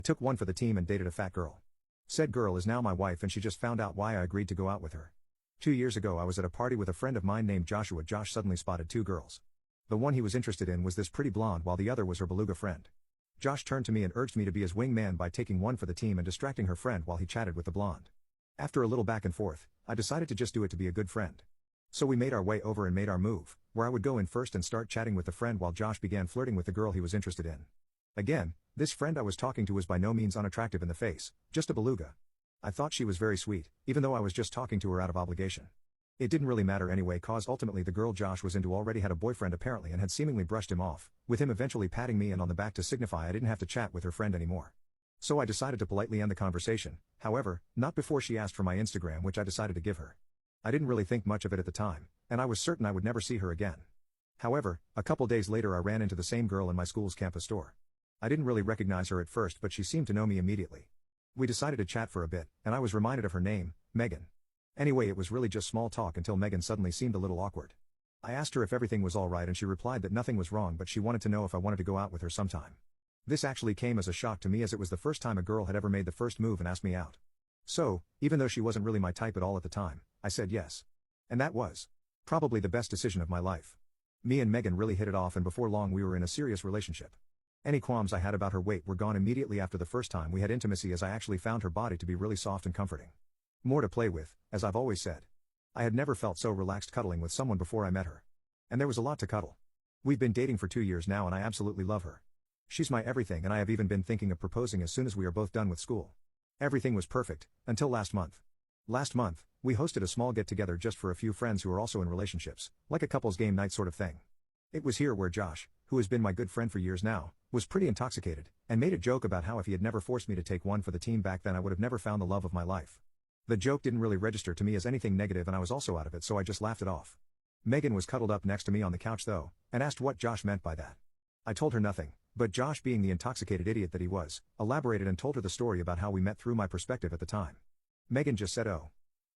I took one for the team and dated a fat girl. Said girl is now my wife and she just found out why I agreed to go out with her. 2 years ago I was at a party with a friend of mine named Joshua. Josh suddenly spotted two girls. The one he was interested in was this pretty blonde while the other was her beluga friend. Josh turned to me and urged me to be his wingman by taking one for the team and distracting her friend while he chatted with the blonde. After a little back and forth, I decided to just do it to be a good friend. So we made our way over and made our move, where I would go in first and start chatting with the friend while Josh began flirting with the girl he was interested in. Again, this friend I was talking to was by no means unattractive in the face, just a beluga. I thought she was very sweet, even though I was just talking to her out of obligation. It didn't really matter anyway cause ultimately the girl Josh was into already had a boyfriend apparently and had seemingly brushed him off, with him eventually patting me and on the back to signify I didn't have to chat with her friend anymore. So I decided to politely end the conversation, however, not before she asked for my Instagram which I decided to give her. I didn't really think much of it at the time, and I was certain I would never see her again. However, a couple days later I ran into the same girl in my school's campus store. I didn't really recognize her at first but she seemed to know me immediately. We decided to chat for a bit, and I was reminded of her name, Megan. Anyway, it was really just small talk until Megan suddenly seemed a little awkward. I asked her if everything was alright and she replied that nothing was wrong but she wanted to know if I wanted to go out with her sometime. This actually came as a shock to me as it was the first time a girl had ever made the first move and asked me out. So, even though she wasn't really my type at all at the time, I said yes. And that was probably the best decision of my life. Me and Megan really hit it off and before long we were in a serious relationship. Any qualms I had about her weight were gone immediately after the first time we had intimacy as I actually found her body to be really soft and comforting. More to play with, as I've always said. I had never felt so relaxed cuddling with someone before I met her. And there was a lot to cuddle. We've been dating for 2 years now and I absolutely love her. She's my everything and I have even been thinking of proposing as soon as we are both done with school. Everything was perfect, until last month. Last month, we hosted a small get-together just for a few friends who are also in relationships, like a couple's game night sort of thing. It was here where Josh, who has been my good friend for years now, was pretty intoxicated, and made a joke about how if he had never forced me to take one for the team back then I would have never found the love of my life. The joke didn't really register to me as anything negative and I was also out of it so I just laughed it off. Megan was cuddled up next to me on the couch though, and asked what Josh meant by that. I told her nothing, but Josh being the intoxicated idiot that he was, elaborated and told her the story about how we met through my perspective at the time. Megan just said oh.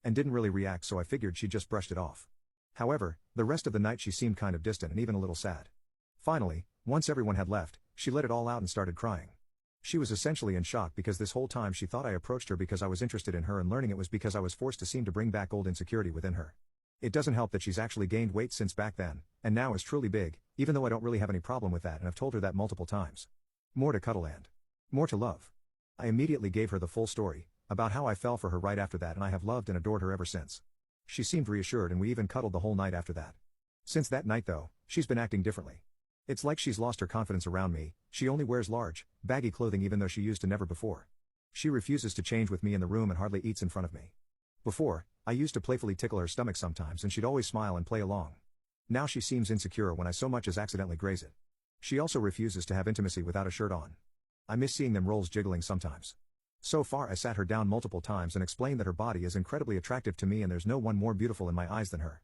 And didn't really react so I figured she just brushed it off. However, the rest of the night she seemed kind of distant and even a little sad. Finally, once everyone had left, she let it all out and started crying. She was essentially in shock because this whole time she thought I approached her because I was interested in her and learning it was because I was forced to seem to bring back old insecurity within her. It doesn't help that she's actually gained weight since back then, and now is truly big, even though I don't really have any problem with that and I've told her that multiple times. More to cuddle and more to love. I immediately gave her the full story, about how I fell for her right after that and I have loved and adored her ever since. She seemed reassured and we even cuddled the whole night after that. Since that night though, she's been acting differently. It's like she's lost her confidence around me, she only wears large, baggy clothing even though she used to never before. She refuses to change with me in the room and hardly eats in front of me. Before, I used to playfully tickle her stomach sometimes and she'd always smile and play along. Now she seems insecure when I so much as accidentally graze it. She also refuses to have intimacy without a shirt on. I miss seeing them rolls jiggling sometimes. So far I sat her down multiple times and explained that her body is incredibly attractive to me and there's no one more beautiful in my eyes than her.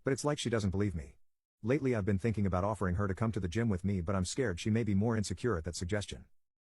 But it's like she doesn't believe me. Lately I've been thinking about offering her to come to the gym with me but I'm scared she may be more insecure at that suggestion.